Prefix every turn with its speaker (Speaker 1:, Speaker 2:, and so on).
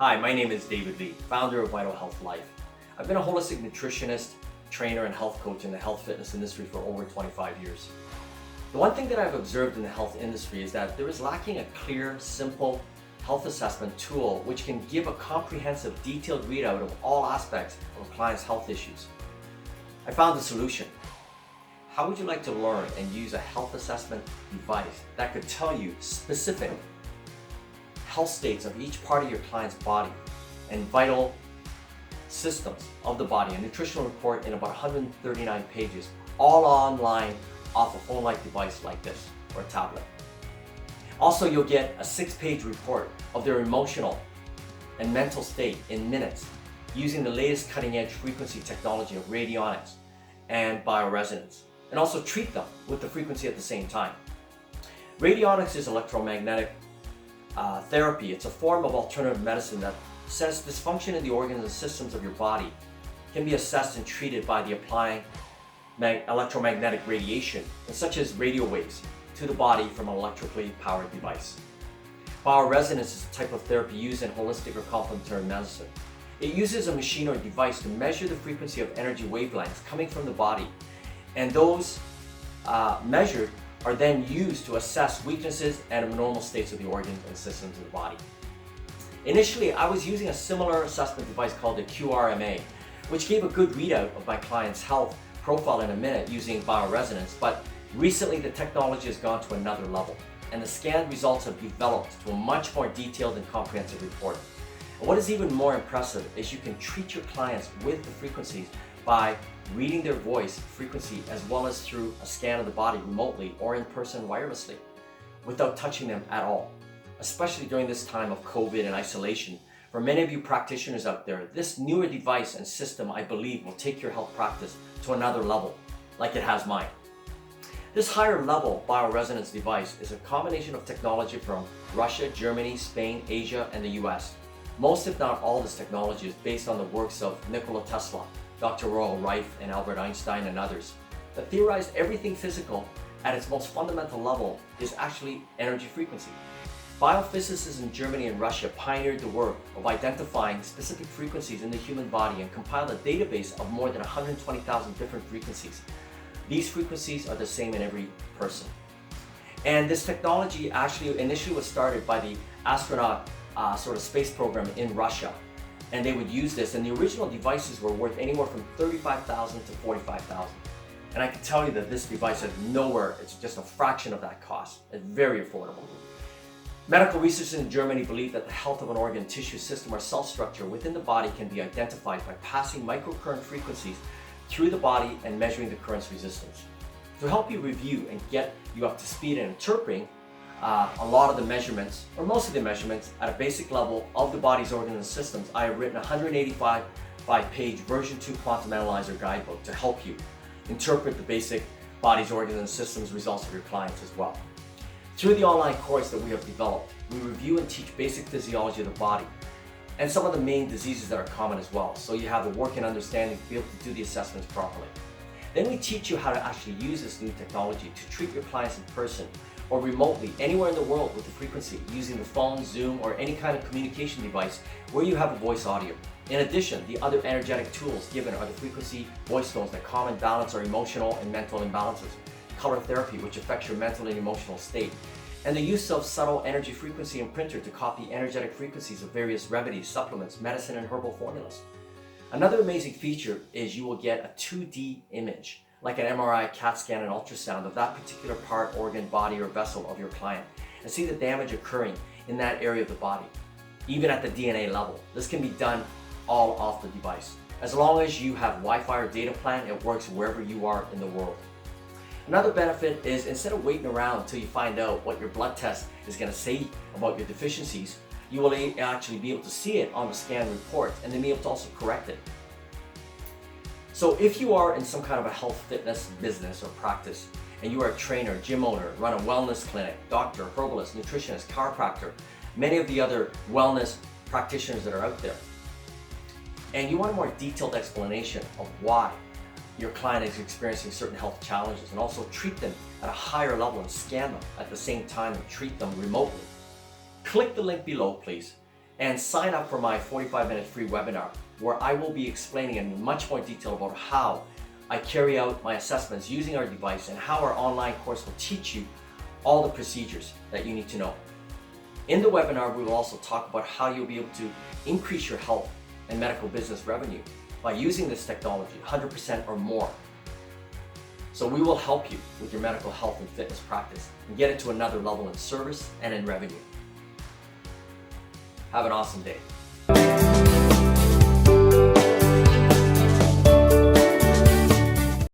Speaker 1: Hi, my name is David Lee, founder of Vital Health Life. I've been a holistic nutritionist, trainer, and health coach in the health fitness industry for over 25 years. The one thing that I've observed in the health industry is that there is lacking a clear, simple health assessment tool which can give a comprehensive, detailed readout of all aspects of a client's health issues. I found a solution. How would you like to learn and use a health assessment device that could tell you specific health states of each part of your client's body and vital systems of the body, a nutritional report in about 139 pages, all online off a phone-like device like this or a tablet. Also, you'll get a 6-page report of their emotional and mental state in minutes using the latest cutting-edge frequency technology of radionics and bioresonance, and also treat them with the frequency at the same time. Radionics is electromagnetic therapy. It's a form of alternative medicine that says dysfunction in the organs and systems of your body can be assessed and treated by the applying electromagnetic radiation, such as radio waves, to the body from an electrically powered device. Bioresonance is a type of therapy used in holistic or complementary medicine. It uses a machine or device to measure the frequency of energy wavelengths coming from the body, and those measured are then used to assess weaknesses and abnormal states of the organs and systems of the body. Initially, I was using a similar assessment device called the QRMA, which gave a good readout of my client's health profile in a minute using bioresonance, but recently the technology has gone to another level, and the scanned results have developed to a much more detailed and comprehensive report. And what is even more impressive is you can treat your clients with the frequencies by reading their voice frequency as well as through a scan of the body remotely or in person wirelessly without touching them at all. Especially during this time of COVID and isolation, for many of you practitioners out there, this newer device and system, I believe, will take your health practice to another level, like it has mine. This higher level bioresonance device is a combination of technology from Russia, Germany, Spain, Asia, and the US. Most, if not all, this technology is based on the works of Nikola Tesla, Dr. Royal Rife, and Albert Einstein, and others that theorized everything physical at its most fundamental level is actually energy frequency. Biophysicists in Germany and Russia pioneered the work of identifying specific frequencies in the human body and compiled a database of more than 120,000 different frequencies. These frequencies are the same in every person. And this technology actually initially was started by the astronaut space program in Russia. And they would use this, and the original devices were worth anywhere from $35,000 to $45,000. And I can tell you that this device is nowhere, it's just a fraction of that cost. It's very affordable. Medical researchers in Germany believe that the health of an organ, tissue, system, or cell structure within the body can be identified by passing microcurrent frequencies through the body and measuring the current's resistance. To help you review and get you up to speed in interpreting a lot of the measurements, or most of the measurements, at a basic level of the body's organs and systems, I have written a 185-page version 2 quantum analyzer guidebook to help you interpret the basic body's organs and systems results of your clients as well. Through the online course that we have developed, we review and teach basic physiology of the body and some of the main diseases that are common as well, so you have the working understanding to be able to do the assessments properly. Then we teach you how to actually use this new technology to treat your clients in person or remotely anywhere in the world with the frequency using the phone, Zoom, or any kind of communication device where you have a voice audio. In addition, the other energetic tools given are the frequency voice tones that calm and balance our emotional and mental imbalances, color therapy, which affects your mental and emotional state, and the use of subtle energy frequency imprinter to copy energetic frequencies of various remedies, supplements, medicine, and herbal formulas. Another amazing feature is you will get a 2D image, like an MRI, CAT scan, and ultrasound of that particular part, organ, body, or vessel of your client, and see the damage occurring in that area of the body, even at the DNA level. This can be done all off the device. As long as you have Wi-Fi or data plan, it works wherever you are in the world. Another benefit is instead of waiting around until you find out what your blood test is going to say about your deficiencies, you will actually be able to see it on the scan report and then be able to also correct it. So if you are in some kind of a health fitness business or practice, and you are a trainer, gym owner, run a wellness clinic, doctor, herbalist, nutritionist, chiropractor, many of the other wellness practitioners that are out there, and you want a more detailed explanation of why your client is experiencing certain health challenges and also treat them at a higher level and scan them at the same time and treat them remotely, click the link below, please, and sign up for my 45-minute free webinar where I will be explaining in much more detail about how I carry out my assessments using our device and how our online course will teach you all the procedures that you need to know. In the webinar, we will also talk about how you'll be able to increase your health and medical business revenue by using this technology 100% or more. So we will help you with your medical health and fitness practice and get it to another level in service and in revenue. Have an awesome day.